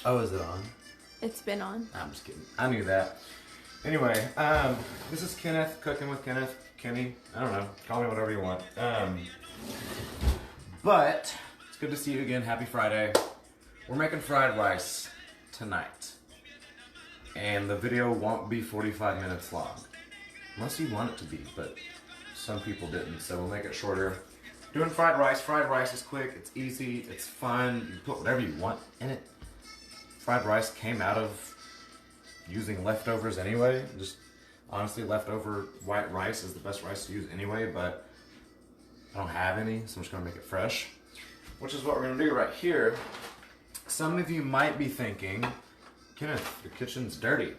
Oh, is it on? It's been on. I'm just kidding. I knew that. Anyway, this is Kenneth, cooking with Kenneth, Kenny. I don't know. Call me whatever you want. But it's good to see you again. Happy Friday. We're making fried rice tonight. And the video won't be 45 minutes long. Unless you want it to be, but some people didn't, so we'll make it shorter. Doing fried rice. Fried rice is quick, it's easy, it's fun. You can put whatever you want in it. Fried rice came out of using leftovers anyway. Just honestly, leftover white rice is the best rice to use anyway, but I don't have any, so I'm just gonna make it fresh. Which is what we're gonna do right here. Some of you might be thinking, Kenneth, your kitchen's dirty.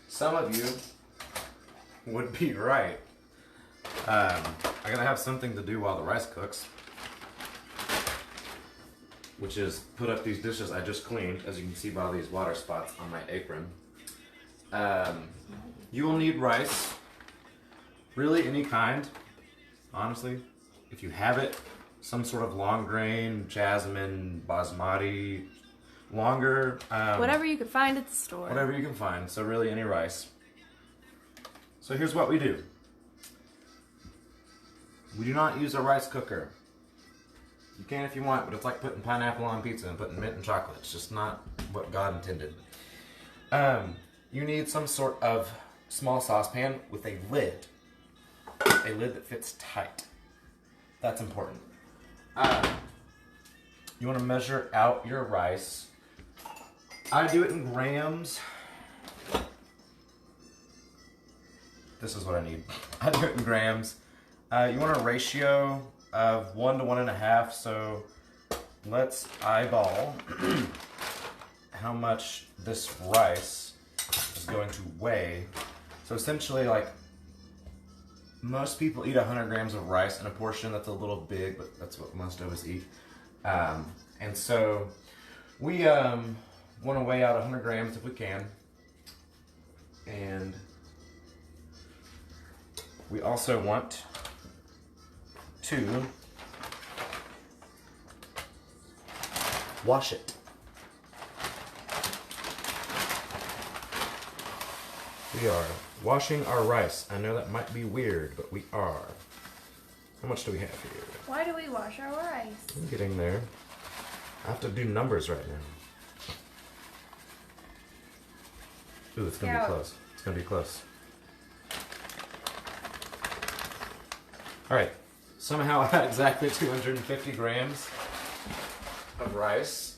Some of you would be right. I gotta have something to do while the rice cooks, which is put up these dishes I just cleaned, as you can see by these water spots on my apron. You will need rice, really any kind, honestly. If you have it, some sort of long grain, jasmine, basmati, longer. Whatever you could find at the store. Whatever you can find, so really any rice. So here's what we do. We do not use a rice cooker. You can if you want, but it's like putting pineapple on pizza and putting mint in chocolate. It's just not what God intended. You need some sort of small saucepan with a lid. A lid that fits tight. That's important. You want to measure out your rice. I do it in grams. This is what I need. I do it in grams. You want a ratio of 1 to 1.5, so let's eyeball how much this rice is going to weigh. So essentially, like, most people eat 100 grams of rice in a portion. That's a little big, but that's what most of us eat. And so we want to weigh out 100 grams if we can. And we also want to wash it. We are washing our rice. I know that might be weird, but we are. How much do we have here? Why do we wash our rice? I'm getting there. I have to do numbers right now. Ooh, it's gonna be close. It's gonna be close. All right. Somehow I had exactly 250 grams of rice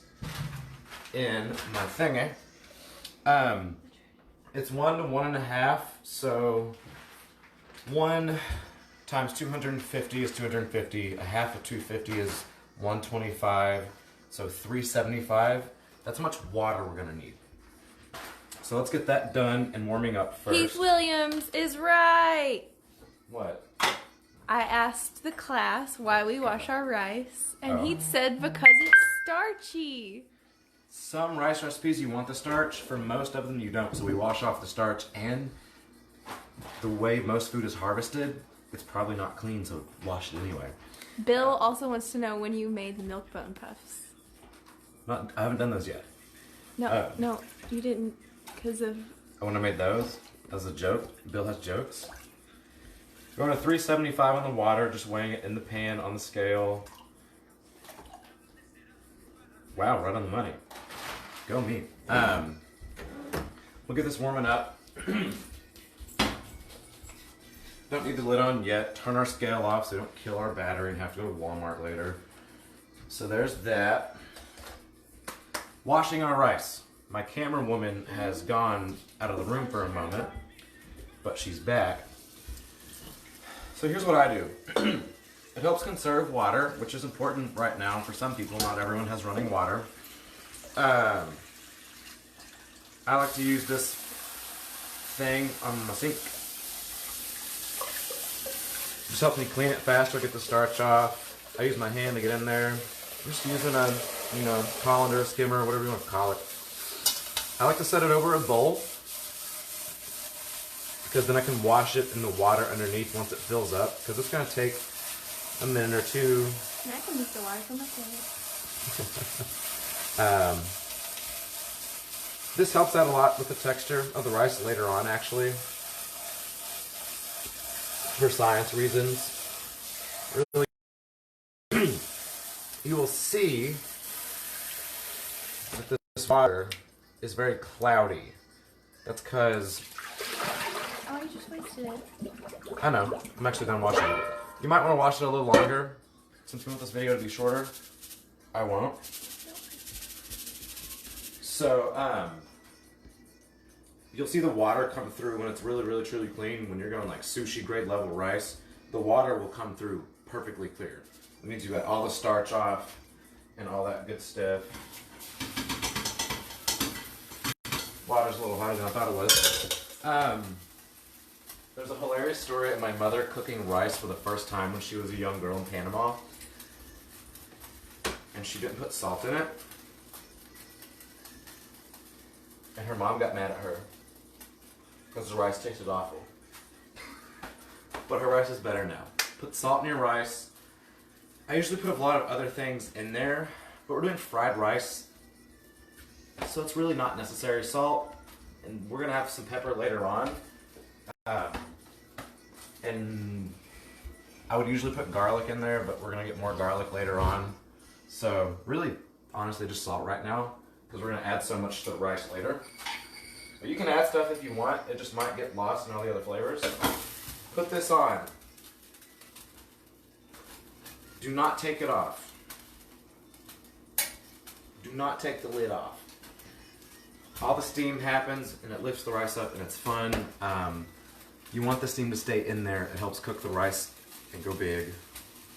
in my thingy. It's 1 to 1.5, so 1 times 250 is 250. A half of 250 is 125, so 375. That's how much water we're gonna need. So let's get that done and warming up first. Heath Williams is right. What? I asked the class why we wash our rice, and he said because it's starchy. Some rice recipes you want the starch, for most of them you don't, so we wash off the starch, and the way most food is harvested, it's probably not clean, so wash it anyway. Bill also wants to know when you made the milk bone puffs. I haven't done those yet. No, you didn't, because of... Oh, when I made those? That was a joke? Bill has jokes? Going to 375 on the water, just weighing it in the pan on the scale. Wow, right on the money. Go me. We'll get this warming up. Don't need the lid on yet. Turn our scale off so we don't kill our battery and have to go to Walmart later. So there's that. Washing our rice. My camera woman has gone out of the room for a moment, but she's back. So here's what I do. It helps conserve water, which is important right now for some people. Not everyone has running water. I like to use this thing on my sink. Just helps me clean it faster, get the starch off. I use my hand to get in there. I'm just using a, colander, skimmer, whatever you want to call it. I like to set it over a bowl, because then I can wash it in the water underneath once it fills up, because it's going to take a minute or two. And I can use the water for my plate. This helps out a lot with the texture of the rice later on, actually, for science reasons. Really, you will see that this water is very cloudy. That's because... Oh, you just wasted it. I know. I'm actually done washing it. You might want to wash it a little longer. Since we want this video to be shorter, I won't. So, you'll see the water come through when it's really, really, truly clean. When you're going like sushi grade level rice, the water will come through perfectly clear. It means you got all the starch off and all that good stuff. Water's a little hotter than I thought it was. There's a hilarious story of my mother cooking rice for the first time when she was a young girl in Panama. And she didn't put salt in it. And her mom got mad at her because the rice tasted awful. But her rice is better now. Put salt in your rice. I usually put a lot of other things in there, but we're doing fried rice, so it's really not necessary. Salt, and we're gonna have some pepper later on. And I would usually put garlic in there, but we're gonna get more garlic later on. So really, honestly, just salt right now, because we're gonna add so much to the rice later. But you can add stuff if you want, it just might get lost in all the other flavors. Put this on. Do not take it off. Do not take the lid off. All the steam happens and it lifts the rice up and it's fun. You want the steam to stay in there. It helps cook the rice and go big.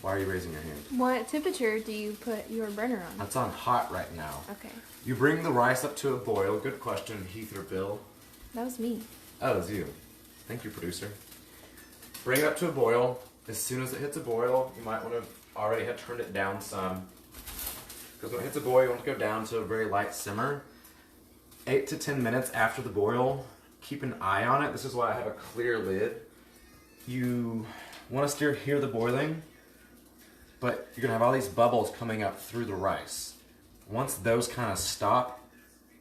Why are you raising your hand? What temperature do you put your burner on? That's on hot right now. Okay. You bring the rice up to a boil. Good question, Heath or Bill? That was me. Oh, it was you. Thank you, producer. Bring it up to a boil. As soon as it hits a boil, you might want to already have turned it down some. Because when it hits a boil, you want to go down to a very light simmer. 8 to 10 minutes after the boil, keep an eye on it. This is why I have a clear lid. You want to hear the boiling, but you're going to have all these bubbles coming up through the rice. Once those kind of stop,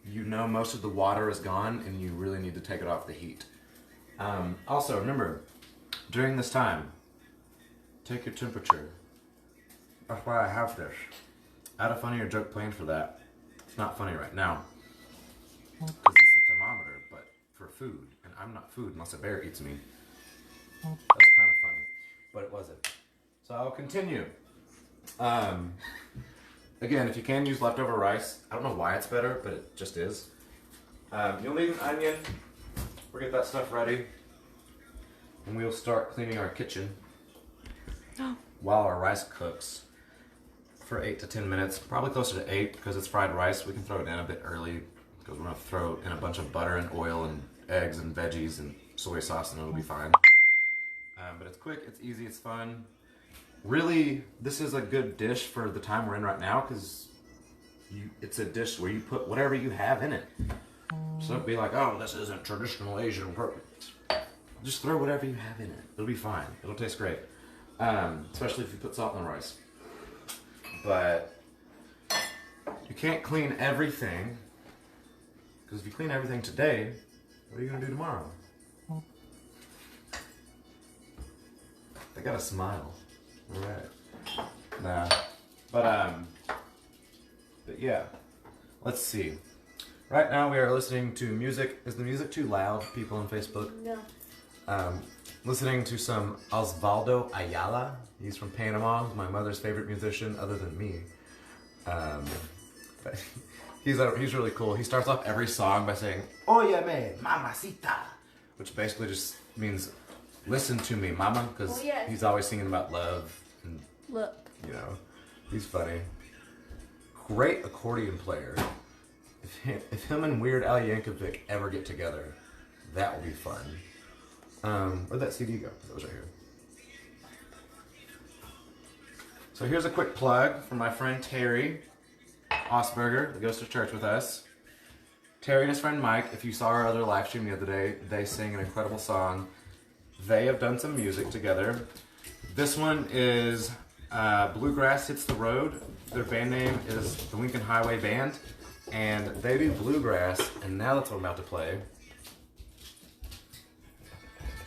you know most of the water is gone and you really need to take it off the heat. Also, remember, during this time, take your temperature. That's why I have this. I had a funnier joke planned for that. It's not funny right now, because it's a thermometer, but for food, and I'm not food unless a bear eats me. That was kind of funny, but it wasn't. So I'll continue. Again, if you can use leftover rice, I don't know why it's better, but it just is. You'll need an onion. We'll get that stuff ready, and we'll start cleaning our kitchen while our rice cooks for 8 to 10 minutes, probably closer to 8 because it's fried rice. We can throw it in a bit early because we're going to throw in a bunch of butter and oil and eggs and veggies and soy sauce and it'll be fine. But it's quick, it's easy, it's fun. Really, this is a good dish for the time we're in right now because it's a dish where you put whatever you have in it. So don't be like, oh, this isn't traditional Asian cooking. Just throw whatever you have in it. It'll be fine. It'll taste great. Especially if you put salt in the rice. But you can't clean everything, because if you clean everything today, what are you going to do tomorrow? They got a smile. All right. Nah. But yeah. Let's see. Right now we are listening to music. Is the music too loud, people on Facebook? No. Listening to some Osvaldo Ayala. He's from Panama. He's my mother's favorite musician, other than me. But he's really cool. He starts off every song by saying, "Óyeme, mamacita," which basically just means, "Listen to me, mama," because he's always singing about love. And, look. You know, he's funny. Great accordion player. If him and Weird Al Yankovic ever get together, that will be fun. Where'd that CD go? That was right here. So here's a quick plug for my friend Terry Osberger, that goes to church with us. Terry and his friend Mike, if you saw our other live stream the other day, they sing an incredible song. They have done some music together. This one is Bluegrass Hits the Road. Their band name is the Lincoln Highway Band, and they do bluegrass, and now that's what I'm about to play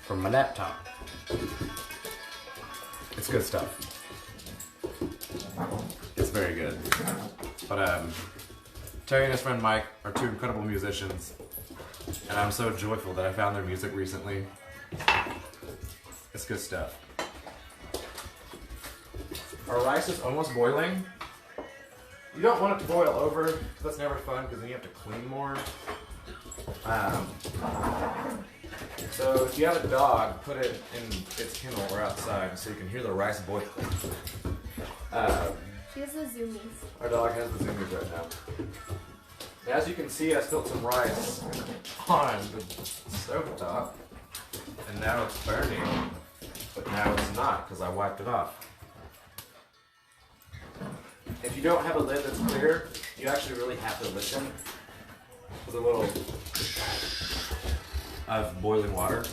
from my laptop. It's good stuff. It's very good. But Terry and his friend Mike are two incredible musicians, and I'm so joyful that I found their music recently. It's good stuff. Our rice is almost boiling. You don't want it to boil over, because that's never fun, because then you have to clean more. So if you have a dog, put it in its kennel or outside so you can hear the rice boiling. She has the zoomies. Our dog has the zoomies right now. And as you can see, I spilled some rice on the stove top, and now it's burning, but now it's not because I wiped it off. If you don't have a lid that's clear, you actually really have to listen with a little of boiling water.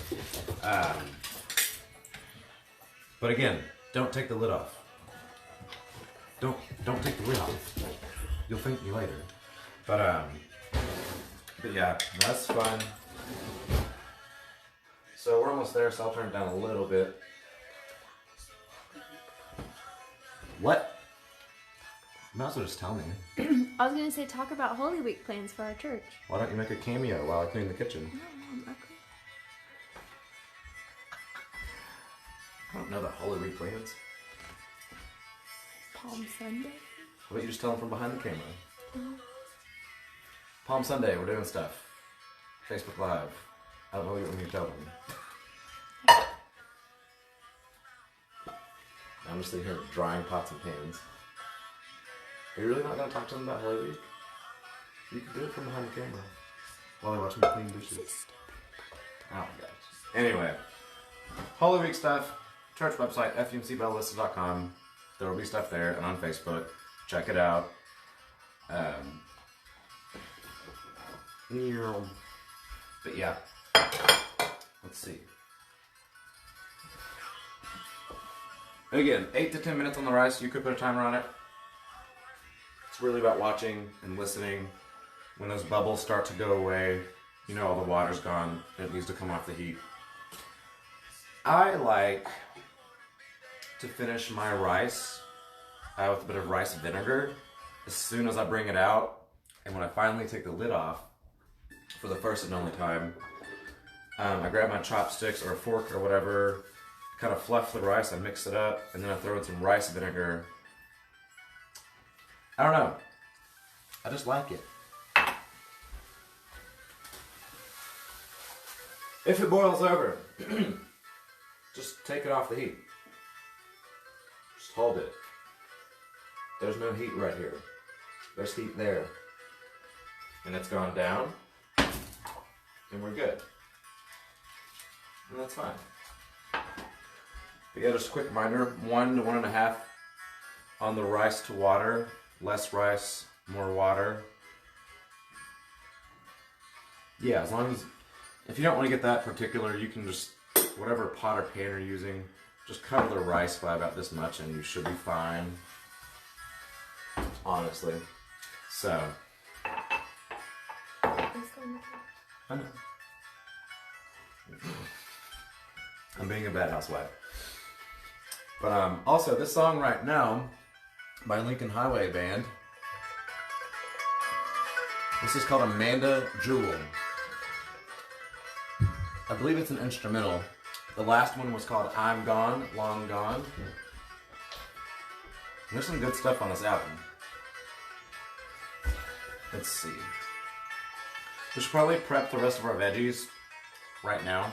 But again, don't take the lid off. Don't take the lid off. You'll thank me later. But yeah, that's fun. So we're almost there, so I'll turn it down a little bit. What? You might as well just tell me. I was going to say, talk about Holy Week plans for our church. Why don't you make a cameo while I clean the kitchen? No, Mom, okay. I don't know the Holy Week plans. Palm Sunday? How about you just tell them from behind the camera? Palm Sunday, we're doing stuff. Facebook Live. I don't know what you want me to tell them. I'm just sitting here drying pots and pans. Are you really not going to talk to them about Holy Week? You can do it from behind the camera while they're watching me clean dishes. Oh my gosh. Anyway, Holy Week stuff, church website, fumcbellista.com. There will be stuff there and on Facebook. Check it out. But yeah, let's see. And again, 8 to 10 minutes on the rice. You could put a timer on it. It's really about watching and listening. When those bubbles start to go away, you know all the water's gone. It needs to come off the heat. I like to finish my rice with a bit of rice vinegar as soon as I bring it out. And when I finally take the lid off, for the first and only time, I grab my chopsticks or a fork or whatever, kind of fluff the rice, I mix it up, and then I throw in some rice vinegar. I don't know. I just like it. If it boils over, just take it off the heat. Just hold it. There's no heat right here. There's heat there. And it's gone down. And we're good. And that's fine. But yeah, just a quick reminder, 1 to 1.5 on the rice to water. Less rice, more water. Yeah, as long as, if you don't want to get that particular, you can just, whatever pot or pan you're using, just cover the rice by about this much and you should be fine. Honestly. So. I know. I'm being a bad housewife. But also, this song right now by Lincoln Highway Band. This is called Amanda Jewel. I believe it's an instrumental. The last one was called I'm Gone, Long Gone. And there's some good stuff on this album. Let's see. We should probably prep the rest of our veggies right now.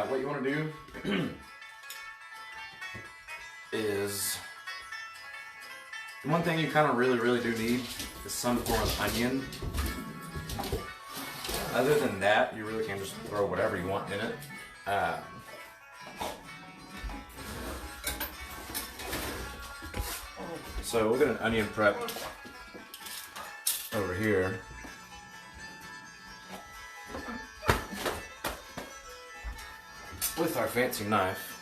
What you want to do is, one thing you kind of really do need is some form of onion. Other than that, you really can just throw whatever you want in it. So we'll get an onion prep over here. With our fancy knife.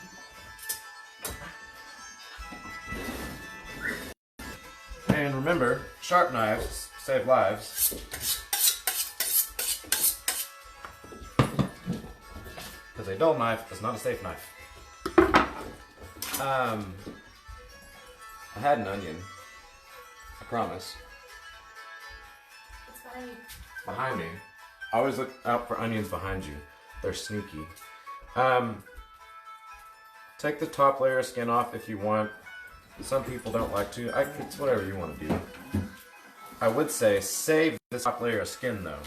And remember, sharp knives save lives. Because a dull knife is not a safe knife. I had an onion. I promise. It's behind you. Behind me. I always look out for onions behind you. They're sneaky. Take the top layer of skin off if you want. Some people don't like to. It's whatever you want to do. I would say save this top layer of skin though.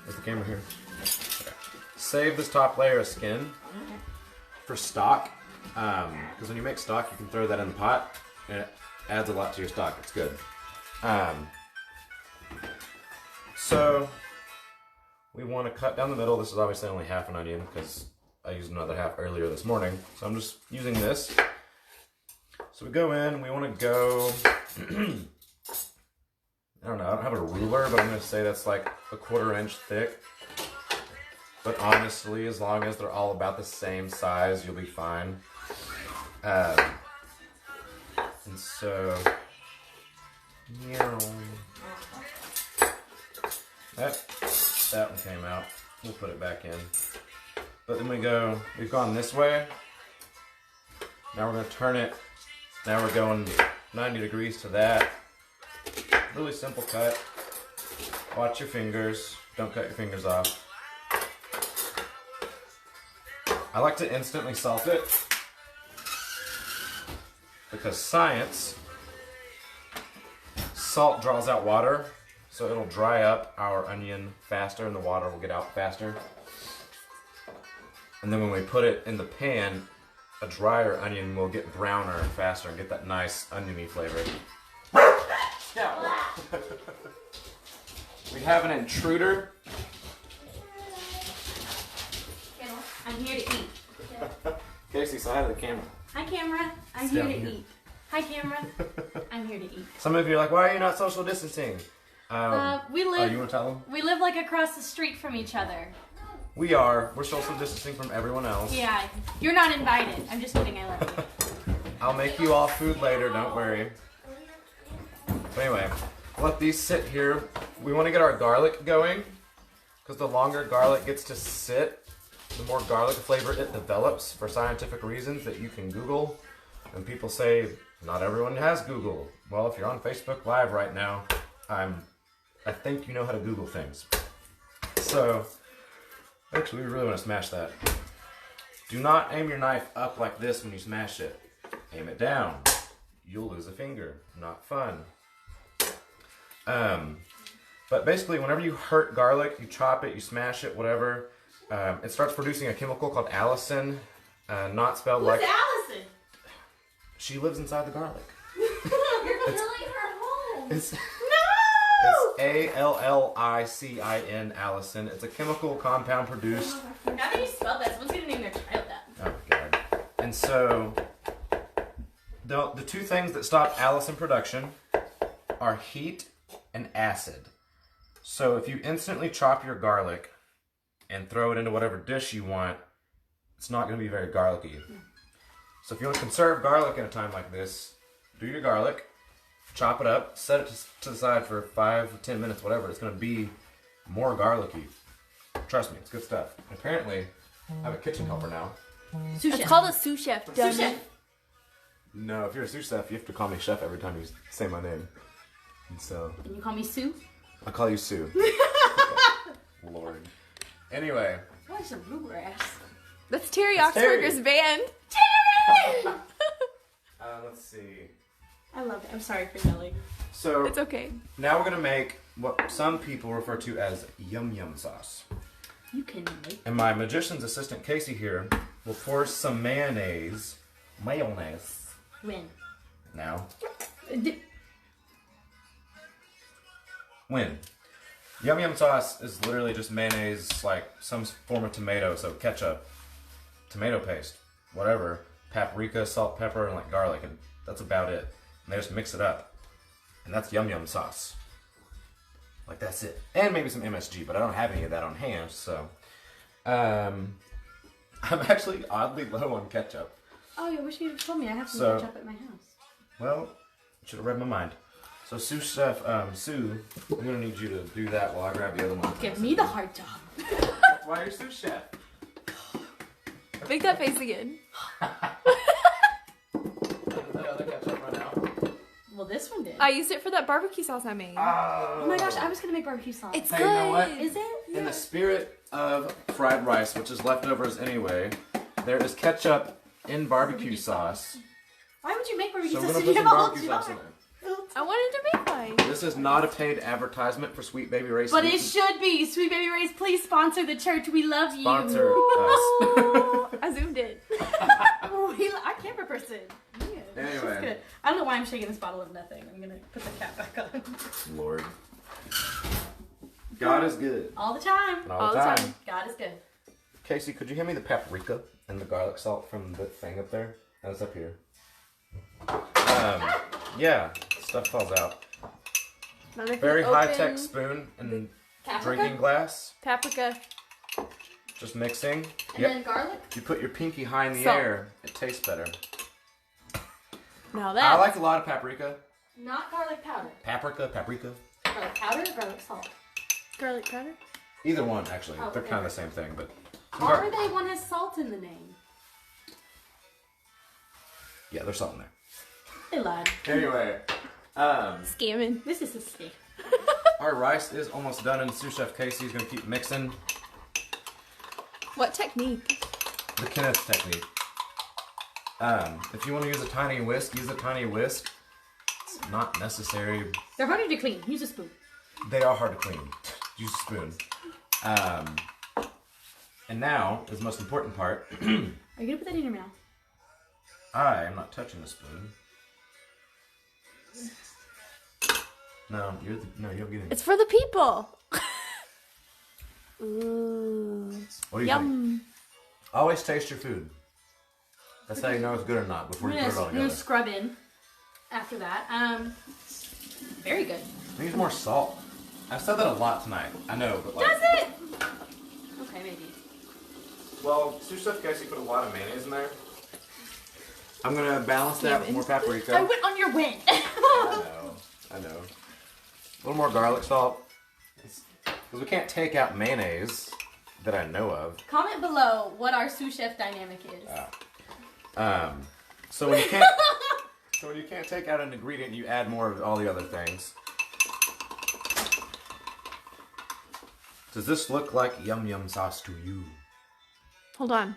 Is the camera here? Okay. Save this top layer of skin for stock. Because when you make stock, you can throw that in the pot and it adds a lot to your stock. It's good. So we want to cut down the middle. This is obviously only half an onion because I used another half earlier this morning. So I'm just using this. So we go in, we want to go, I don't know, I don't have a ruler, but I'm going to say that's like a 1/4 inch thick. But honestly, as long as they're all about the same size, you'll be fine. And so, that one came out. We'll put it back in. But then we've gone this way. Now we're going to turn it. Now we're going 90 degrees to that. Really simple cut. Watch your fingers. Don't cut your fingers off. I like to instantly salt it because science, salt draws out water, so it'll dry up our onion faster and the water will get out faster. And then when we put it in the pan, a drier onion will get browner and faster and get that nice oniony flavor. We have an intruder. I'm here to eat. Casey, say hi to the camera. Hi, camera. I'm here to eat. Hi, camera. I'm here to eat. Some of you are like, why are you not social distancing? We you live. want to tell them? We live like across the street from each other. We are. We're social distancing from everyone else. Yeah, you're not invited. I'm just kidding. I love you. I'll make you all food later. Don't worry. But anyway, let these sit here. We want to get our garlic going because the longer garlic gets to sit, the more garlic flavor it develops for scientific reasons that you can Google. And people say, not everyone has Google. Well, if you're on Facebook Live right now, I think you know how to Google things. So, actually, we really want to smash that. Do not aim your knife up like this when you smash it. Aim it down. You'll lose a finger. Not fun. But basically, whenever you hurt garlic, you chop it, you smash it, whatever, it starts producing a chemical called allicin, not spelled like... Who's Allison? She lives inside the garlic. You're killing her home. It's No! Allicin, allicin. It's a chemical compound produced... Now that you spelled that, someone's gonna name their child that. Oh, God. And so, the two things that stop allicin production are heat and acid. So if you instantly chop your garlic and throw it into whatever dish you want, it's not going to be very garlicky. So if you want to conserve garlic in a time like this, do your garlic, chop it up, set it to the side for 5 or 10 minutes, whatever. It's going to be more garlicky. Trust me, it's good stuff. Apparently, I have a kitchen helper now. Sous It's chef. called a sous chef. Sous chef. No, if you're a sous chef, you have to call me chef every time you say my name. And so... Can you call me Sue? I'll call you Sue. Lord. Anyway. What's a bluegrass? That's Terry That's Terry. Oxberger's band. Terry! Let's see. I love it. I'm sorry for yelling. So It's okay. now we're gonna make what some people refer to as yum yum sauce. You can make. And my magician's assistant Casey here will pour some mayonnaise. When? Now. When? Yum yum sauce is literally just mayonnaise, like some form of tomato, so ketchup, tomato paste, whatever, paprika, salt, pepper, and like garlic, and that's about it. And they just mix it up. And that's yum yum sauce. Like that's it. And maybe some MSG, but I don't have any of that on hand, so. I'm actually oddly low on ketchup. Oh, I wish you'd have told me. I have some So- ketchup at my house. Well, Should have read my mind. So sous chef, Sue, I'm gonna need you to do that while I grab the other one. Give me the hard job. That's why you're sous chef. Make that face again. Did that other ketchup run out? Well, this one did. I used it for that barbecue sauce I made. Oh my gosh, I was gonna make barbecue sauce. It's Hey, good. you know what? Is it? In the spirit of fried rice, which is leftovers anyway, there is ketchup in barbecue sauce. Why would you make barbecue So we're sauce gonna if put you some have a whole barbecue sauce in jar? it. I wanted to make one. This is not a paid advertisement for Sweet Baby Ray's. But it should be. Sweet Baby Ray's, please sponsor the church. We love you. Sponsor us. Oh, I zoomed in. I camera person. Yeah, Anyway. she's good. I don't know why I'm shaking this bottle of nothing. I'm gonna put the cap back on. Lord. God is good. All the time. All the time. God is good. Casey, could you hand me the paprika and the garlic salt from the thing up there? That's up here. Yeah, stuff falls out. Very high-tech spoon and drinking glass. Paprika. Just mixing. And then garlic. You put your pinky high in the Salt. air. It tastes better. Now that. I like a lot of paprika. Not garlic powder. Paprika. Garlic powder or garlic salt? garlic powder. Either one, actually. Oh, They're okay. kind of the same thing, but... Or they one has salt in the name. Yeah, there's something there. They lied. Anyway, Scamming. This is a steak. our rice is almost done, and sous chef Casey's gonna keep mixing What technique? the Kenneth technique. If you want to use a tiny whisk, use a tiny whisk. It's not necessary. They're harder to clean. Use a spoon. They are hard to clean. Use a spoon. And now is the most important part. Are you gonna put that in your mouth? I am not touching the spoon. No, you don't get it. It's for the people. Ooh. What do you think? Yum. Always taste your food. That's how you know it's good or not before you put it all I'm gonna together. scrub in after that. Very good. Needs more salt. I've said that a lot tonight. I know, but like. Does it? Okay, maybe. Well, sous chef Casey put a lot of mayonnaise in there. I'm gonna balance that with more paprika. I went on your win. I know. A little more garlic salt. Because we can't take out mayonnaise that I know of. Comment below what our sous chef dynamic is. So when you can't take out an ingredient, you add more of all the other things. Does this look like yum yum sauce to you? Hold on.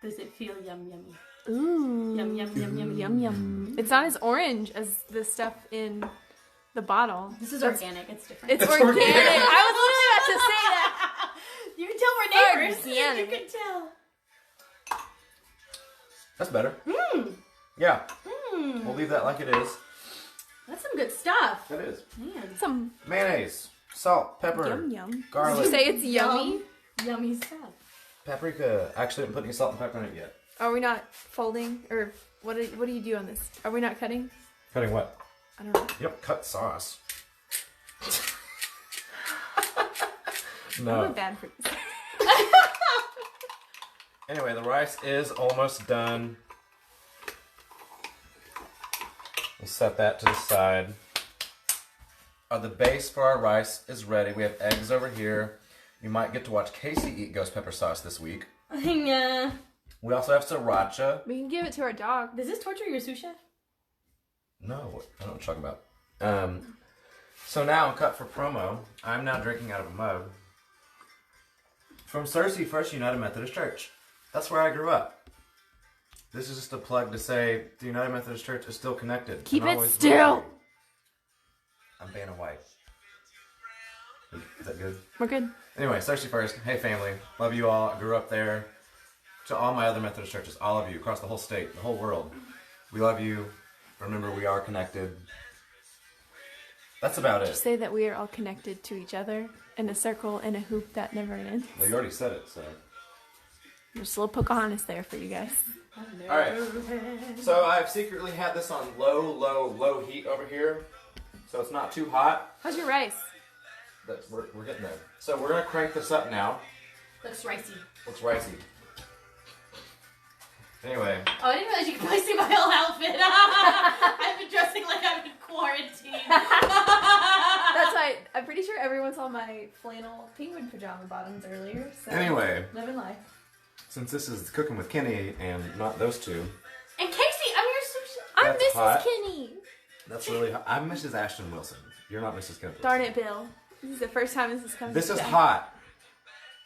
Does it feel yum yummy? Ooh. Yum yum yum yum Yum yum. It's not as orange as the stuff in the bottle. This is organic. It's different. It's organic. I was literally about to say that. You can tell we're neighbors. Organic. You can tell. That's better. Mmm. Yeah. Mmm. We'll leave that like it is. That's some good stuff. It is. Man. Some Mayonnaise, salt, pepper, yum yum. garlic. Did you say it's yummy? Yummy stuff. Paprika. Actually, I didn't put any salt and pepper in it yet. Are we not folding? Or what do you do on this? Are we not cutting? Cutting what? I don't know. You don't cut sauce. I'm No. bad for this. Anyway, the rice is almost done. We'll set that to the side. The base for our rice is ready. We have eggs over here. You might get to watch Casey eat ghost pepper sauce this week. Yeah. We also have sriracha. We can give it to our dog. Does this torture your sous chef? No, I don't know what you're talking about. So now, cut for promo, I'm now drinking out of a mug from Cersei First United Methodist Church. That's where I grew up. This is just a plug to say the United Methodist Church is still connected. Keep and it always will still. be. I'm Vanna White. Is that good? We're good. Anyway, Cersei First. Hey family, love you all. I grew up there. To all my other Methodist churches, all of you across the whole state, the whole world, we love you. Remember, we are connected. That's about it. Just say that we are all connected to each other in a circle in a hoop that never ends. Well, you already said it, so. There's a little Pocahontas there for you guys. Alright, so I've secretly had this on low heat over here, so it's not too hot. How's your rice? We're getting there. So we're going to crank this up now. Looks ricey. Looks ricey. Anyway. Oh, I didn't realize you could probably see my whole outfit. I've been dressing like I've been cool quarantine. That's why I'm pretty sure everyone saw my flannel penguin pajama bottoms earlier. So Anyway, living life. since this is cooking with Kenny and not those two, And Casey, I'm your sushi. I'm That's Mrs. hot. Kenny. that's really hot. I'm Mrs. Ashton Wilson. You're not Mrs. Kenneth. Darn it, Bill. This is the first time this has come. This is today. hot.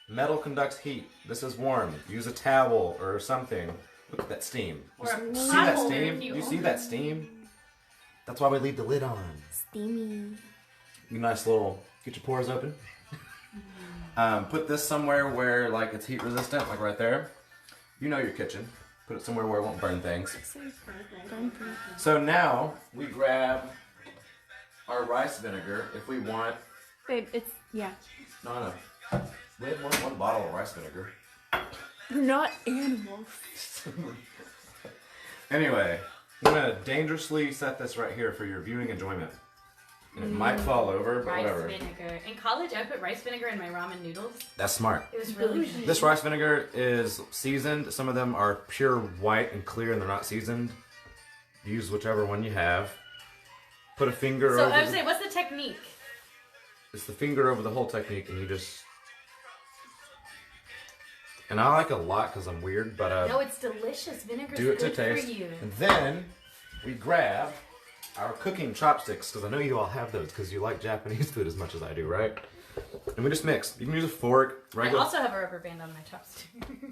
Metal conducts heat. This is warm. Use a towel or something. Look at that steam. Or a You see pot that holder steam? if you You see own that it. steam? That's why we leave the lid on. Steamy. You nice little, get your pores open. Put this somewhere where like it's heat resistant, like right there. You know your kitchen. Put it somewhere where it won't burn things. So now we grab our rice vinegar if we want. Babe, it's yeah. No. We have one bottle of rice vinegar. We're not animals. Anyway, I'm gonna dangerously set this right here for your viewing enjoyment. And it might fall over, but Rice whatever. vinegar. In college, I put rice vinegar in my ramen noodles. That's smart. It was really good. This rice vinegar is seasoned. Some of them are pure white and clear and they're not seasoned. Use whichever one you have. Put a finger So over I would say, what's the technique? It's the finger over the whole technique and you just... And I like it a lot because I'm weird, but No, it's delicious. Vinegar's do it to good taste. for you. And then we grab our cooking chopsticks, because I know you all have those because you like Japanese food as much as I do, right? And we just mix. You can use a fork, I regular. also have a rubber band on my chopstick.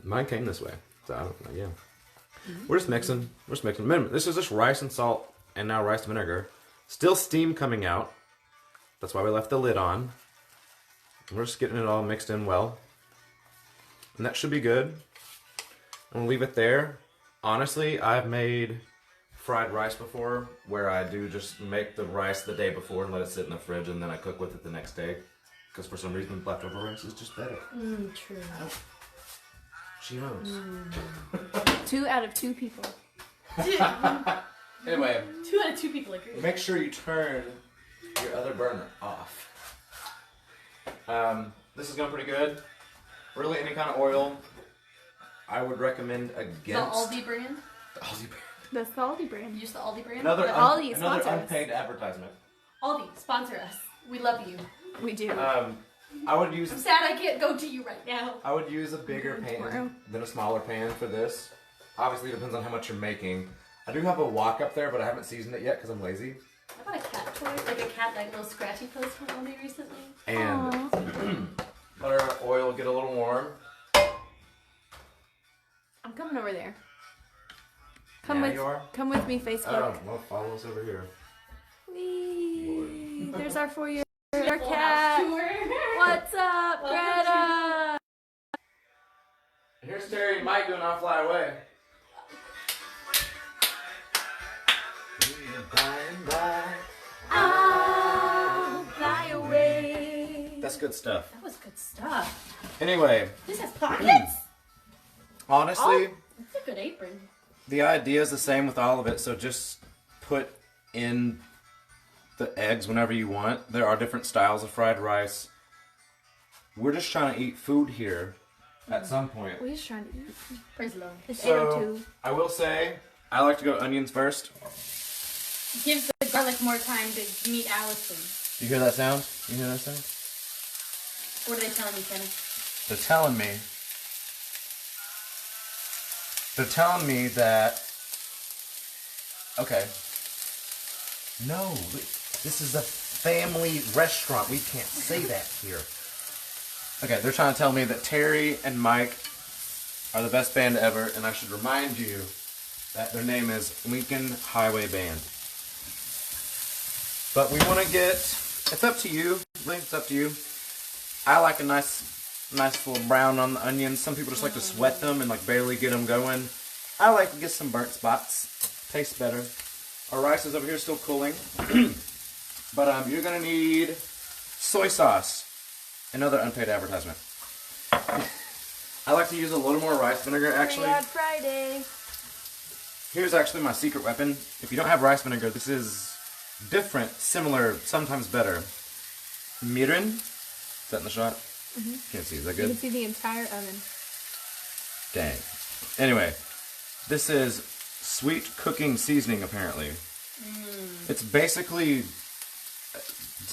Mine came this way, so I don't know, yeah. We're just mixing. We're just mixing. Remember, this is just rice and salt, and now rice vinegar. Still steam coming out. That's why we left the lid on. We're just getting it all mixed in well. And that should be good. I'm gonna leave it there. Honestly, I've made fried rice before, where I do just make the rice the day before and let it sit in the fridge, and then I cook with it the next day. Because for some reason, leftover rice is just better. True. She knows. 2 out of 2 people. Anyway, 2 out of 2 people agree. make sure you turn your other burner off. This is going pretty good. Really, any kind of oil, I would recommend The against Aldi brand? the Aldi brand. That's the Aldi brand. Use the Aldi brand? Another, But Aldi another sponsor us. unpaid advertisement. Aldi, sponsor us. We love you. We do. I would use I'm sad I can't go to you right now. I would use a bigger Tomorrow. pan than a smaller pan for this. Obviously, it depends on how much you're making. I do have a wok up there, but I haven't seasoned it yet because I'm lazy. I bought a cat toy, like a cat, like little scratchy post from Aldi recently. And let our oil get a little warm. I'm coming over there. Come Now with you are? Come with me, Facebook. Oh, well, follow us over here. Whee! There's our 4-year Full house cat. tour. What's up, Welcome Greta? Here's Terry and Mike doing I'll Fly Away. I'll fly away. That's good stuff. That was good stuff. Anyway, This has pockets? honestly, It's a good apron. the idea is the same with all of it, so just put in the eggs whenever you want. There are different styles of fried rice. We're just trying to eat food here at some point. We're just trying to eat. Praise the Lord. It's So, 8:02. I will say, I like to go onions first. Gives the garlic more time to meet Allison. You hear that sound? You hear that sound? What are they telling me, Kenneth? They're telling me that, okay, no, this is a family restaurant. We can't say that here. Okay, they're trying to tell me that Terry and Mike are the best band ever, and I should remind you that their name is Lincoln Highway Band. But we want to get, it's up to you, Link, it's up to you. I like a nice little brown on the onions. Some people just like to sweat them and like barely get them going. I like to get some burnt spots. Tastes better. Our rice is over here still cooling. But you're going to need soy sauce. Another unpaid advertisement. I like to use a little more rice vinegar actually. Bad Friday. Here's actually my secret weapon. If you don't have rice vinegar, this is different, similar, sometimes better. Mirin. Is that in the shot? Can't see. Is that You can good? see the entire oven. Dang. Anyway, this is sweet cooking seasoning apparently. It's basically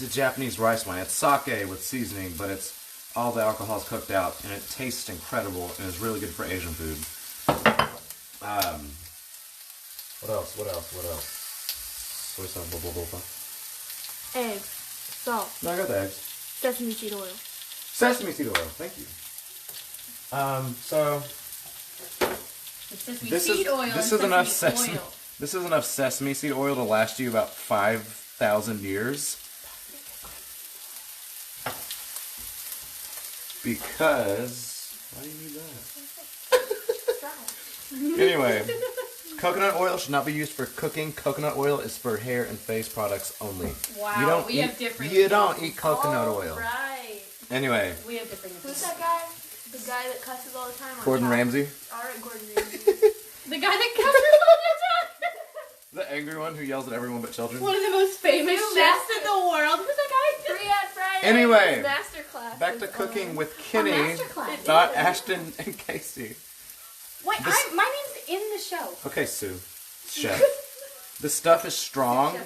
the Japanese rice wine. It's sake with seasoning, but it's all the alcohol's cooked out, and it tastes incredible, and it's really good for Asian food. What else? Soy sauce, blah, blah, blah, blah. Eggs, salt, No, I got the eggs. sesame seed oil. Sesame seed oil, thank you. So It's sesame this seed oil is and enough sesame sesame. oil. This is enough sesame seed oil to last you about 5,000 years. Because why do you need that? Anyway, coconut oil should not be used for cooking. Coconut oil is for hair and face products only. Wow, you don't we eat, have different. You don't eat coconut oil. Right. Anyway, We have different. Who's that guy? The guy that cusses all the time on Gordon top? Ramsay, Alright, Gordon Ramsay. The guy that covers all the time. the angry one who yells at everyone but children. One of the most famous chefs in the world. Who's that guy? Free at Friday. Anyway, Masterclass. Back to cooking with Kenny, masterclass. not Ashton and Casey. Wait, my name's in the show. Okay, Sue, chef. This stuff is strong.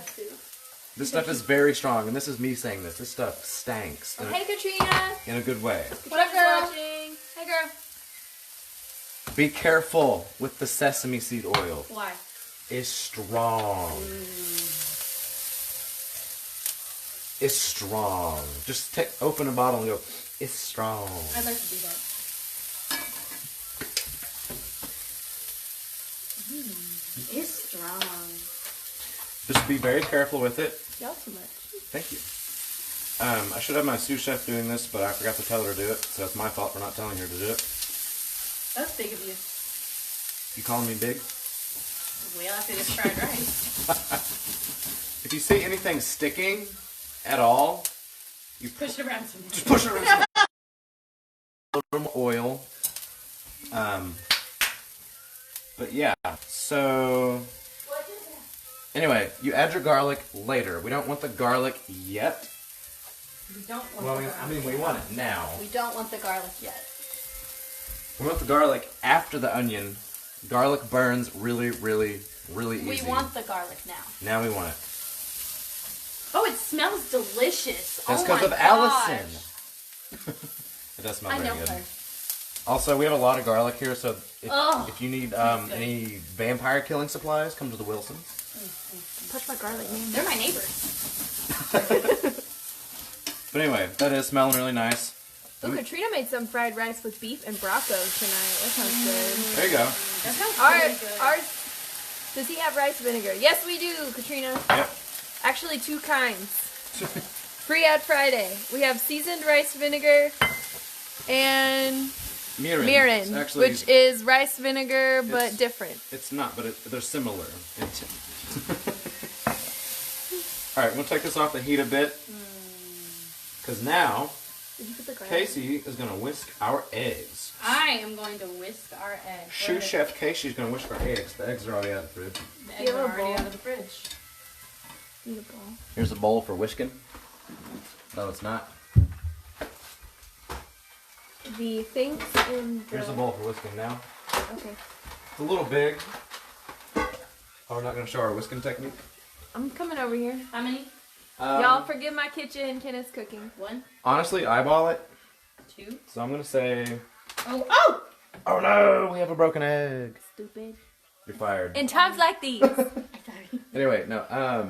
This stuff is very strong, and this is me saying this. This stuff stanks Hey, Katrina. in a good way. What up, girl? Watching. Hey, girl. Be careful with the sesame seed oil. Why? It's strong. It's strong. Just open a bottle and go, it's strong. I'd like to do that. It's strong. Just be very careful with it. Y'all too much. Thank you. I should have my sous chef doing this, but I forgot to tell her to do it, so it's my fault for not telling her to do it. That's big of you. You calling me big? Well, after this fried rice. If you see anything sticking at all, you Push it around some more. just push it around. A little more oil. But yeah, so anyway, you add your garlic later. We don't want the garlic yet. We don't want Well, the garlic. I mean, we want it now. We don't want the garlic yet. We want the garlic after the onion. Garlic burns really, really, really easy. We want the garlic now. Now we want it. Oh, it smells delicious. That's oh because my of gosh. Allison. It does smell I very know good. her. Also, we have a lot of garlic here, so Ugh. if you need any vampire killing supplies, come to the Wilsons. Touch my garlic, man. They're my neighbors. But anyway, that is smelling really nice. Oh, Katrina made some fried rice with beef and broccoli tonight. That sounds good. There you go. That sounds really good. Ours, does he have rice vinegar? Yes, we do, Katrina. Yep. Actually, two kinds. Free at Friday. We have seasoned rice vinegar and mirin, Actually, which is rice vinegar but It's- different. it's not, but they're similar. All right, we'll take this off the heat a bit. Because now, Did you put the garlic? Casey is going to whisk our eggs. I am going to whisk our eggs. Sous Chef Casey's going to whisk our eggs. The eggs are already out of the fridge. The eggs are already out of the fridge. Beautiful. Here's a bowl for whisking. No, it's not. The things in the... Here's a bowl for whisking now. Okay. It's a little big. Oh, we're not going to show our whisking technique? I'm coming over here. How many? Y'all forgive my kitchen. Kenneth's cooking. 1, Honestly, eyeball it. 2. So I'm going to say... Oh! Oh no, we have a broken egg. Stupid. You're fired. In times like these. Anyway, no,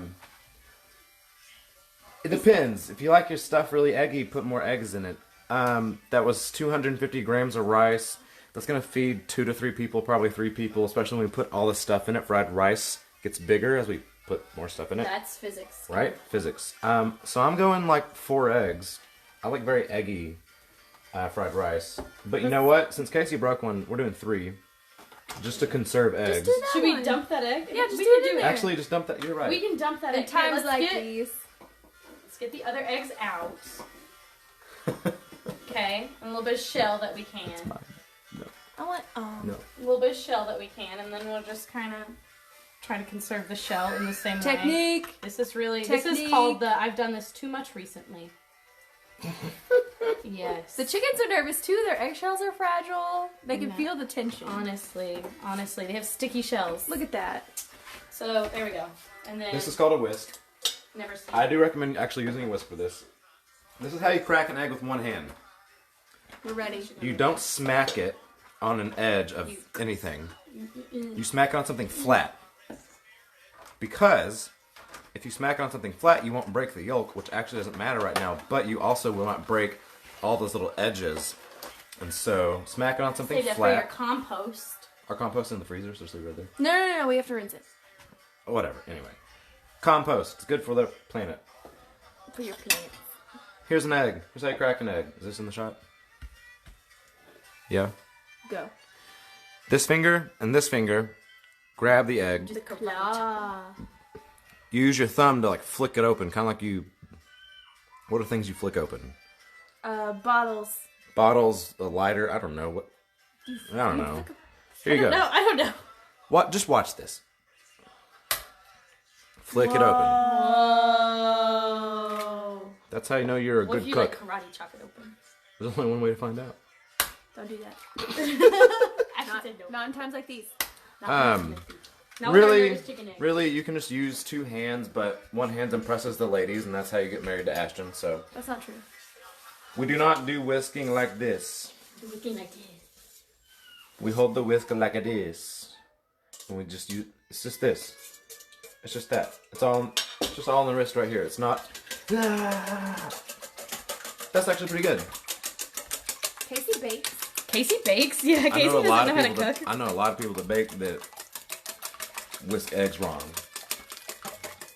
it depends. If you like your stuff really eggy, put more eggs in it. That was 250 grams of rice. That's going to feed 2 to 3 people, probably 3 people, especially when we put all this stuff in it. Fried rice gets bigger as we put more stuff in it. That's physics. Right? Physics. So I'm going like 4 eggs. I like very eggy fried rice. But you know what? Since Casey broke one, we're doing 3. Just to conserve eggs. do that Should we one. dump that egg? Yeah, just we do can it in do there. Actually, just dump that. You're right. We can dump that In egg. times Let's like get, these. Let's get the other eggs out. Okay, and a little bit of shell that we can. It's mine. No. I want... No. A little bit of shell that we can, and then we'll just kind of try to conserve the shell in the same way. Technique. This is really, this Technique. is called the, I've done this too much recently. Yes. The chickens are nervous too. Their eggshells are fragile. They can No. feel the tension. Honestly, they have sticky shells. Look at that. So there we go. And then This is called a whisk. never seen. I do recommend actually using a whisk for this. This is how you crack an egg with one hand. We're ready. You don't smack it on an edge of anything. You smack it on something flat. Because if you smack it on something flat, you won't break the yolk, which actually doesn't matter right now, but you also will not break all those little edges. And so, smack it on something Save that flat. for your compost. Our compost in the freezer, so just leave it right there. No, we have to rinse it. Whatever, anyway. Compost, it's good for the planet. For your plants. Here's an egg. Here's how you crack an egg. Is this in the shot? Yeah. Go. This finger and this finger, grab the egg. The claw. Use your thumb to like flick it open, kind of like you... What are things you flick open? Bottles. Bottles, a lighter, I don't know. What? I don't know. Here you go. No, I don't know. What? Just watch this. Flick it open. Whoa. That's how you know you're a What if good you cook. like karate chop it open? There's only one way to find out. Don't do that. Actually, said no. Not in times like these. Not with our Really, nervous chicken egg. really, you can just use two hands, but one hand impresses the ladies, and that's how you get married to Ashton. So That's not true. we do not do whisking like this. Looking like this. We hold the whisk like it is, and we just use. It's just this. It's just that. It's all. It's just all on the wrist right here. It's not. That's actually pretty good. Casey bakes. Casey bakes? Yeah, I Casey know a doesn't lot know of how to people. cook. I know a lot of people that bake that whisk eggs wrong,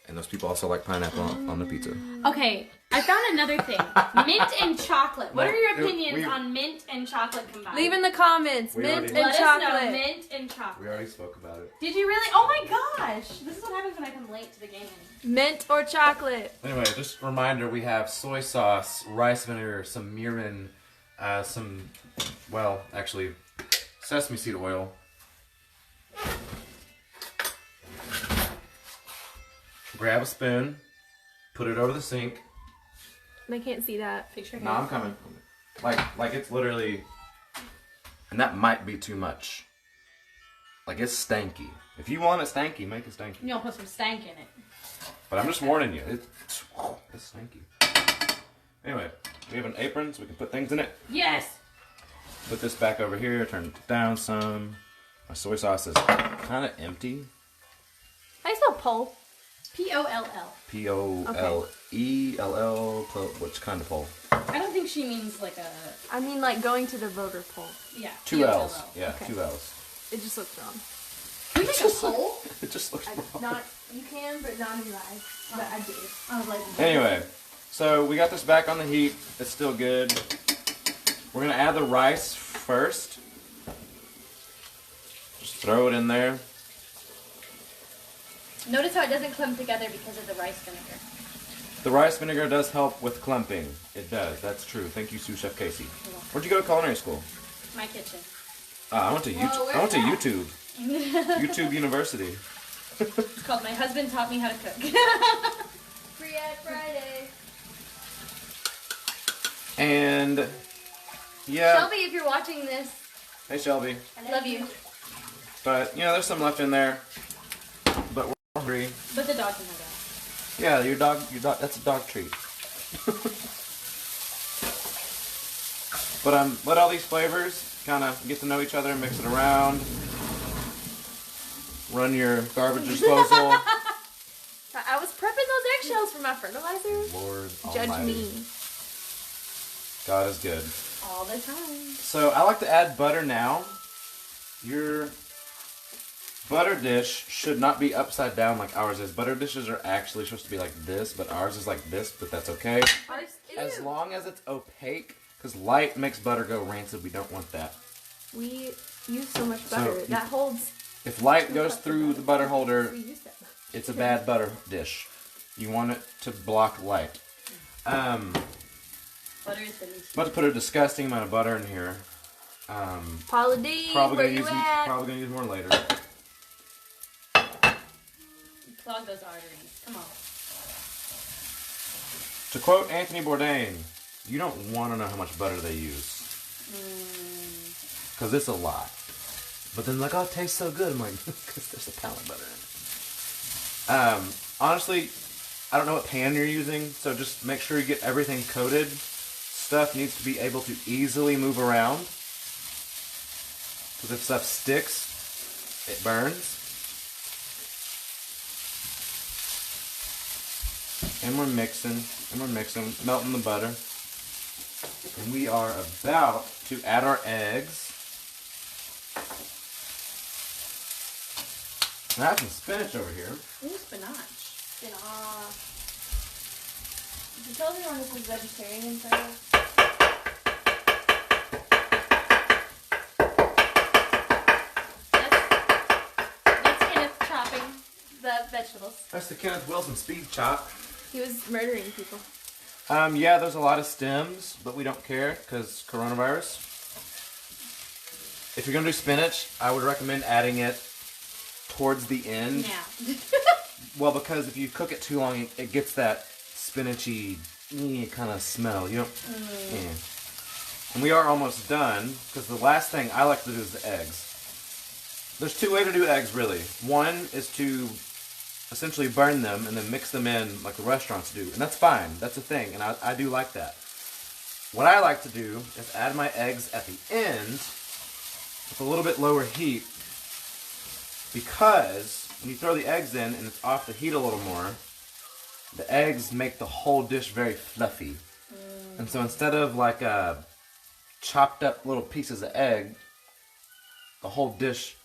and those people also like pineapple on the pizza. Okay, I found another thing. Mint and chocolate. What No, are your dude, opinions on mint and chocolate combined? Leave in the comments. We Mint already- and Let chocolate. us know. Mint and chocolate. We already spoke about it. Did you really? Oh my gosh! This is what happens when I come late to the game. Mint or chocolate. Anyway, just a reminder: we have soy sauce, rice vinegar, some mirin, actually, sesame seed oil. Grab a spoon, put it over the sink. They can't see that. Picture No, I'm coming. Like it's literally, and that might be too much. Like it's stanky. If you want it stanky, make it stanky. You'll put some stank in it. But I'm just warning you, it's stanky. Anyway, we have an apron so we can put things in it. Yes! Put this back over here, turn it down some. My soy sauce is kind of empty. How do you spell pole? P-O-L-L. P-O-L-E-L-L, which kind of pole? I don't think she means like a... I mean like going to the voter poll. Yeah. Two P-O-L-L. L's. Yeah, Okay. 2 L's. It just looks wrong. Can we make a poll? It just looks wrong. Not you can, but not in live. But I did. I was like... Anyway, so we got this back on the heat. It's still good. We're going to add the rice first. Just throw it in there. Notice how it doesn't clump together because of the rice vinegar. The rice vinegar does help with clumping. It does. That's true. Thank you, Sous Chef Casey. Where'd you go to culinary school? My kitchen. I went to YouTube. I went to YouTube. YouTube University. It's called My Husband Taught Me How to Cook. Free ad Friday. And yeah. Shelby, if you're watching this, Hey Shelby. I love you. But you know, there's some left in there. But we're hungry. But the dog can have that. Yeah, your dog. That's a dog treat. But let all these flavors kind of get to know each other, mix it around. Run your garbage disposal. I was prepping those eggshells for my fertilizer. Lord Judge Almighty. me. God is good. All the time. So I like to add butter now. Your butter dish should not be upside down like ours is. Butter dishes are actually supposed to be like this, but ours is like this, but that's okay. As long as it's opaque, because light makes butter go rancid. We don't want that. We use so much butter. So that holds. If light goes through the butter holder, We use that much. it's a bad butter dish. You want it to block light. Butter is the least. About to put a disgusting amount of butter in here. Paula D, Probably where gonna you use at? probably gonna use more later. Clog those arteries. Come on. To quote Anthony Bourdain, you don't want to know how much butter they use. Because it's a lot. But then like, oh, it tastes so good. I'm like, because there's a pound of butter in it. Honestly, I don't know what pan you're using, so just make sure you get everything coated. Stuff needs to be able to easily move around, because if stuff sticks, it burns. And we're mixing, melting the butter. And we are about to add our eggs. And I have some spinach over here. Ooh, spinach. Did you tell everyone this is vegetarian style? That's Kenneth chopping the vegetables. That's the Kenneth Wilson speed chop. He was murdering people. Yeah, there's a lot of stems, but we don't care because coronavirus. If you're gonna do spinach, I would recommend adding it towards the end. Yeah. Well, because if you cook it too long, it gets that spinachy kind of smell. You don't. Yeah. And we are almost done because the last thing I like to do is the eggs. There's two ways to do eggs, really. One is to essentially burn them and then mix them in like the restaurants do, and that's fine. That's a thing, and I do like that. What I like to do is add my eggs at the end with a little bit lower heat, because when you throw the eggs in and it's off the heat a little more, the eggs make the whole dish very fluffy. And so instead of like chopped up little pieces of egg, the whole dish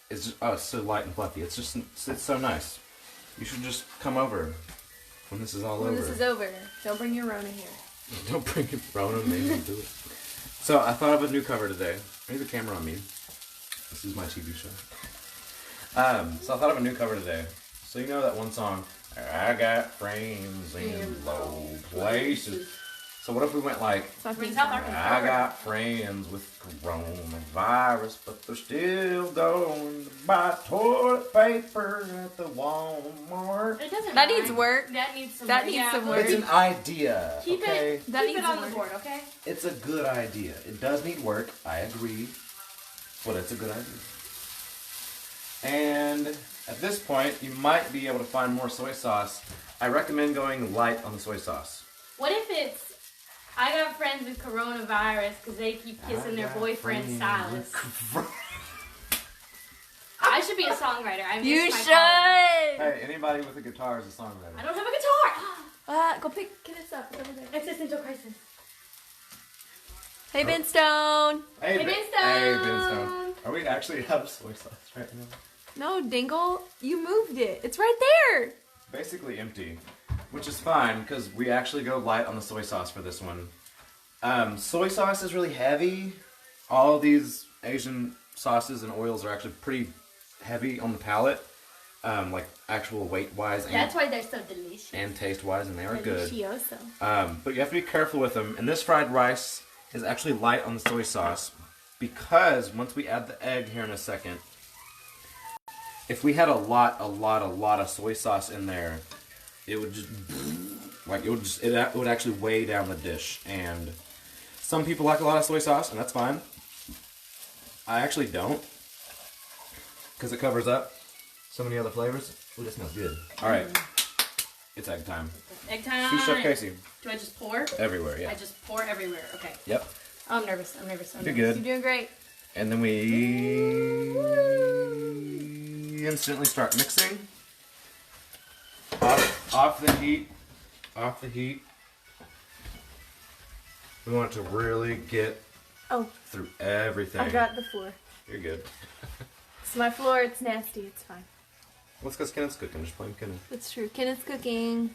is just, oh, it's so light and fluffy. It's so nice. You should just come over when this is all over. When this is over. Don't bring your Rona here. Don't bring your Rona, maybe do it. So I thought of a new cover today. I need the camera on me. This is my TV show. So I thought of a new cover today. So you know that one song, I got friends in low places. So what if we went like, I got friends with coronavirus, but they're still going to buy toilet paper at the Walmart. It doesn't That needs work. That needs some That work. needs some work. It's an idea, Keep okay? it, That keep it needs on some the work. board, okay? It's a good idea. It does need work, I agree, but it's a good idea. And at this point, you might be able to find more soy sauce. I recommend going light on the soy sauce. What if it's, I got friends with coronavirus because they keep kissing their boyfriend Silas. I should be a songwriter. You should! Hey, anybody with a guitar is a songwriter. I don't have a guitar! Go pick Kenneth's up. It's over there. Existential crisis. Hey, Ben Stone. Hey, Ben Hey, Ben Stone. Are we actually out of soy sauce right now? No, Dingle. You moved it. It's right there. Basically empty, which is fine because we actually go light on the soy sauce for this one. Soy sauce is really heavy. All of these Asian sauces and oils are actually pretty heavy on the palate, like actual weight-wise. That's why they're so delicious. And taste-wise, and they are good. Delicioso. But you have to be careful with them. And this fried rice is actually light on the soy sauce because once we add the egg here in a second, if we had a lot of soy sauce in there, it would just it would actually weigh down the dish. And some people like a lot of soy sauce, and that's fine. I actually don't, because it covers up so many other flavors. Ooh, that smells good. All right, it's egg time. Egg time. Sous Chef Casey. Do I just pour? Everywhere, yeah. I just pour everywhere. Okay. Yep. Oh, I'm nervous. I'm nervous. You're good. You're doing great. And then we instantly start mixing. Off the heat. Off the heat. We want to really get through everything. I got the floor. You're good. It's my floor. It's nasty. It's fine. Let's go Kenneth's cooking. Just blame Kenneth. That's true. Kenneth's cooking.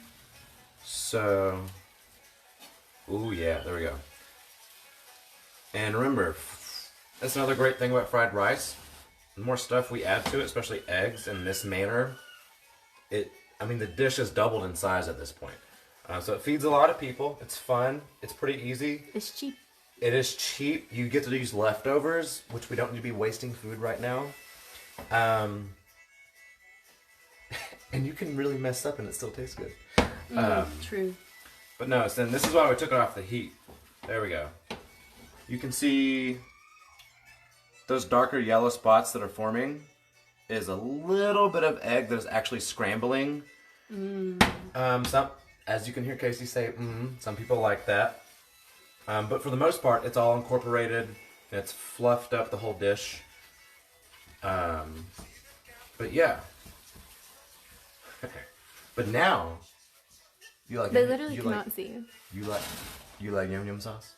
So, ooh yeah, there we go. And remember, that's another great thing about fried rice. The more stuff we add to it, especially eggs in this manner, the dish has doubled in size at this point. So it feeds a lot of people. It's fun. It's pretty easy. It's cheap. It is cheap. You get to use leftovers, which we don't need to be wasting food right now. And you can really mess up and it still tastes good. True. But no, so then this is why we took it off the heat. There we go. You can see those darker yellow spots that are forming. is a little bit of egg that is actually scrambling. Some, as you can hear Casey say, some people like that. But for the most part, it's all incorporated. And it's fluffed up the whole dish. But yeah. But now, you like. They literally cannot see you. You like yum yum sauce?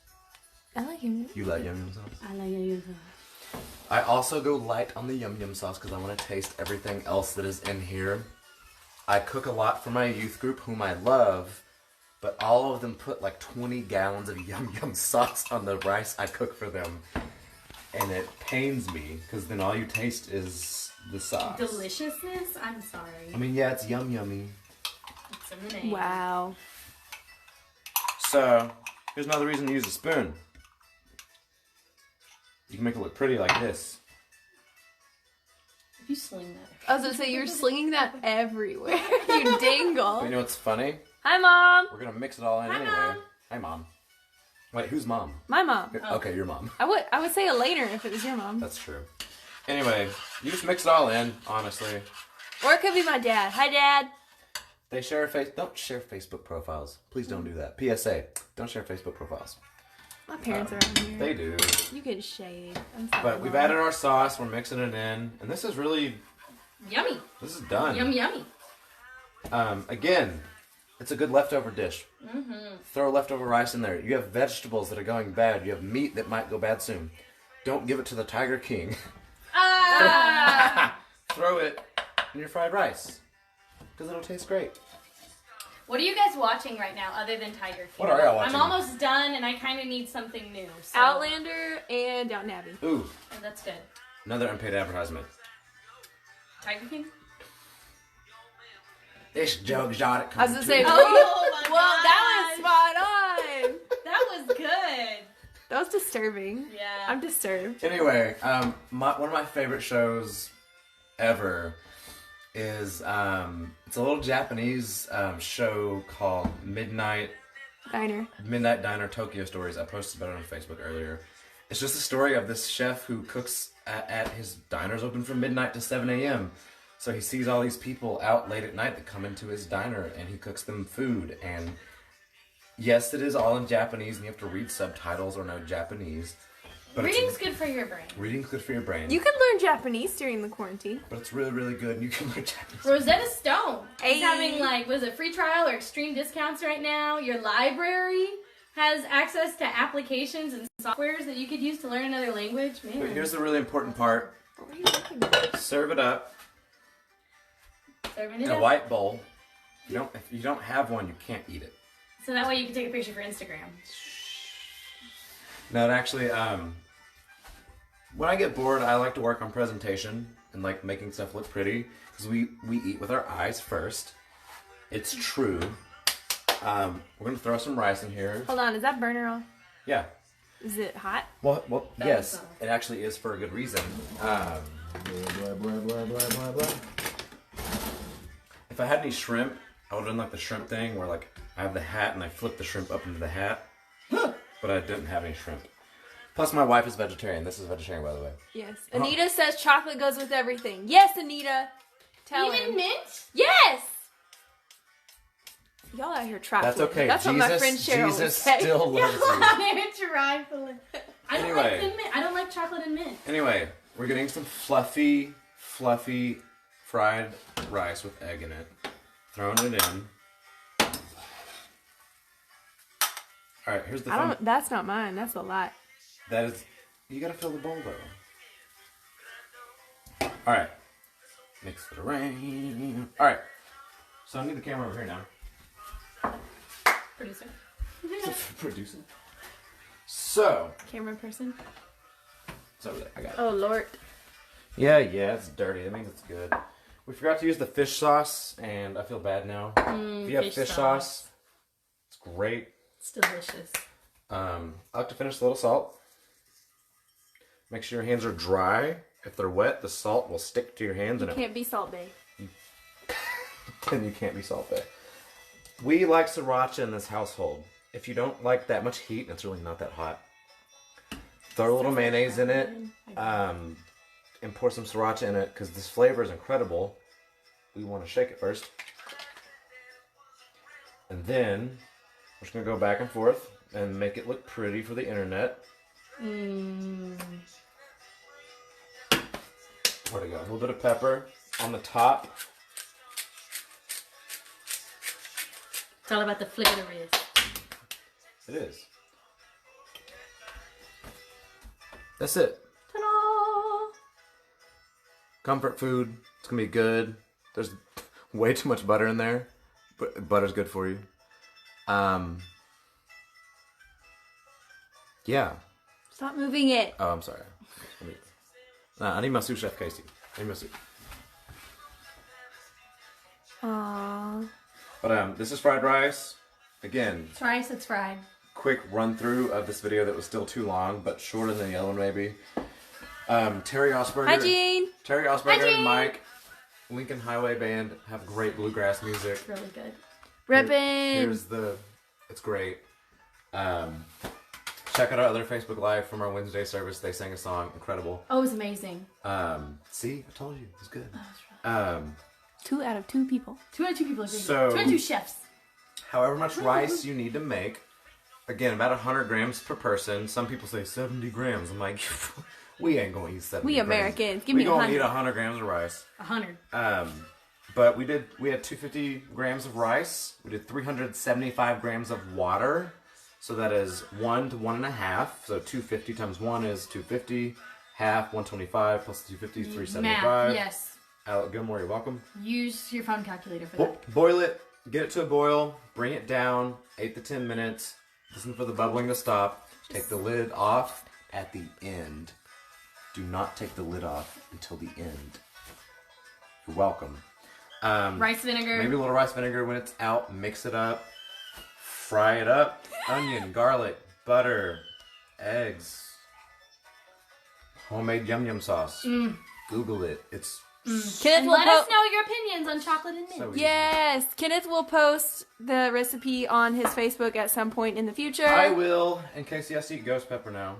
I like him. You like yum yum sauce? I like yum yum sauce. I also go light on the yum yum sauce because I want to taste everything else that is in here. I cook a lot for my youth group, whom I love, but all of them put like 20 gallons of yum yum sauce on the rice I cook for them. And it pains me because then all you taste is the sauce. Deliciousness? I'm sorry. I mean, yeah, it's yum yummy. It's in the name. Wow. So, here's another reason to use a spoon. You can make it look pretty like this. You sling that. I was gonna say, you're slinging that everywhere. You dangle. But you know what's funny? Hi, Mom. We're gonna mix it all in anyway. Mom. Hi, Mom. Wait, who's Mom? My mom. Okay, your mom. I would say Elena if it was your mom. That's true. Anyway, you just mix it all in, honestly. Or it could be my dad. Hi, Dad. They share don't share Facebook profiles. Please don't do that. PSA, don't share Facebook profiles. My parents are out here. They do. You get shade. I'm sorry, But we've added our sauce, we're mixing it in, and this is really, Yummy. this is done. Yummy, yummy. Again, it's a good leftover dish. Throw leftover rice in there. You have vegetables that are going bad. You have meat that might go bad soon. Don't give it to the Tiger King. Throw it in your fried rice. Because it'll taste great. What are you guys watching right now other than Tiger King? What are y'all watching? I'm almost done and I kind of need something new. So. Outlander and Downton Abbey. Ooh, Oh, that's good. another unpaid advertisement. Tiger King? This joke shot it. I was gonna say, Oh my well, that was spot on. That was good. That was disturbing. Yeah. I'm disturbed. Anyway, one of my favorite shows ever is it's a little Japanese show called Midnight Diner Tokyo Stories. I posted about it on Facebook earlier. It's just a story of this chef who cooks at his diners open from midnight to 7 a.m. So he sees all these people out late at night that come into his diner and he cooks them food. And yes, it is all in Japanese and you have to read subtitles or know Japanese. But Reading's good for your brain. Reading's good for your brain. You can learn Japanese during the quarantine. But it's really, really good and you can learn Japanese. Rosetta Stone Hey. is having was it free trial or extreme discounts right now. Your library has access to applications and softwares that you could use to learn another language. Man. But here's the really important part. What were you looking at? Serve it up Serving it in a up. white bowl. If you don't have one, you can't eat it. So that way you can take a picture for Instagram. No, actually, when I get bored, I like to work on presentation and like making stuff look pretty because we eat with our eyes first. It's true. We're gonna throw some rice in here. Hold on, is that burner on? Yeah. Is it hot? Well, yes, was, it actually is for a good reason. Blah, blah, blah, blah, blah, blah, blah. If I had any shrimp, I would have done like the shrimp thing where like I have the hat and I flip the shrimp up into the hat. But I didn't have any shrimp. Plus my wife is vegetarian. This is vegetarian, by the way. Yes. Anita says chocolate goes with everything. Yes, Anita. Tell Even him. mint? Yes! Y'all out here trifling. That's okay. That's what my friend Cheryl would Jesus say. still loves you. Trifling. I don't Anyway. like the mint. I don't like chocolate and mint. Anyway, we're getting some fluffy fried rice with egg in it. Throwing it in. Alright, here's the thing. That's not mine. That's a lot. That is, you gotta fill the bowl though. Alright. Mix it around. Alright. So I need the camera over here now. Producer. Producer. So. Camera person. It's over there. I got it. Oh, Lord. Yeah, it's dirty. That means it's good. We forgot to use the fish sauce, and I feel bad now. If you have fish sauce, it's great. It's delicious. I like to finish with a little salt. Make sure your hands are dry. If they're wet, the salt will stick to your hands. You can't be Salt Bay. Then you can't be Salt Bay. We like sriracha in this household. If you don't like that much heat, and it's really not that hot, throw a little mayonnaise in it. and pour some sriracha in it because this flavor is incredible. We want to shake it first. And then we're just going to go back and forth and make it look pretty for the internet. Where'd it go? A little bit of pepper on the top. It's all about the flick of the wrist. It is. That's it. Ta-da! Comfort food. It's going to be good. There's way too much butter in there. But butter's good for you. Yeah. Stop moving it. Oh, I'm sorry. I need my sous chef, Casey. I need my sous. Aww. But this is fried rice. Again. It's rice that's fried. Quick run through of this video that was still too long, but shorter than the other one maybe. Terry Osberger. Hi, Gene. Terry Osberger Hi, Gene. and Mike. Lincoln Highway Band have great bluegrass music. Really good. Rippin'. Here's it's great. Check out our other Facebook Live from our Wednesday service. They sang a song, incredible. Oh, it was amazing. See, I told you, it was good. Oh, that's right. 2 out of 2 people. 2 out of 2 people are So- 2 out of 2 chefs. However much rice you need to make, again, about 100 grams per person. Some people say 70 grams. I'm like, we ain't gonna eat 70 We grams. Americans. Give me We gonna 100. eat 100 grams of rice. 100. But we had 250 grams of rice. We did 375 grams of water. So that is 1 to 1.5. So 250 times 1 is 250. Half, 125 plus 250 is 375. Math, yes. Alec Gilmore, you're welcome. Use your phone calculator for that. Boil it, get it to a boil, bring it down, 8 to 10 minutes. Listen for the bubbling to stop. Take the lid off at the end. Do not take the lid off until the end. You're welcome. Rice vinegar. Maybe a little rice vinegar when it's out. Mix it up. Fry it up. Onion, garlic, butter, eggs. Homemade yum yum sauce. Google it. It's Kenneth And will let us know your opinions on chocolate and mint. so easy. Yes, Kenneth will post the recipe on his Facebook at some point in the future. I will. In case yes, eat ghost pepper now.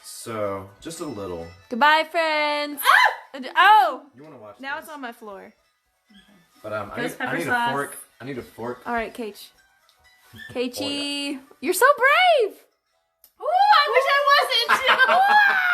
So just a little. Goodbye, friends. Oh, You want to watch? now this. it's on my floor. But I Ghost pepper need a sauce. fork. I need a fork. All right, Kate. Katey, you're so brave. Ooh, I wish I wasn't.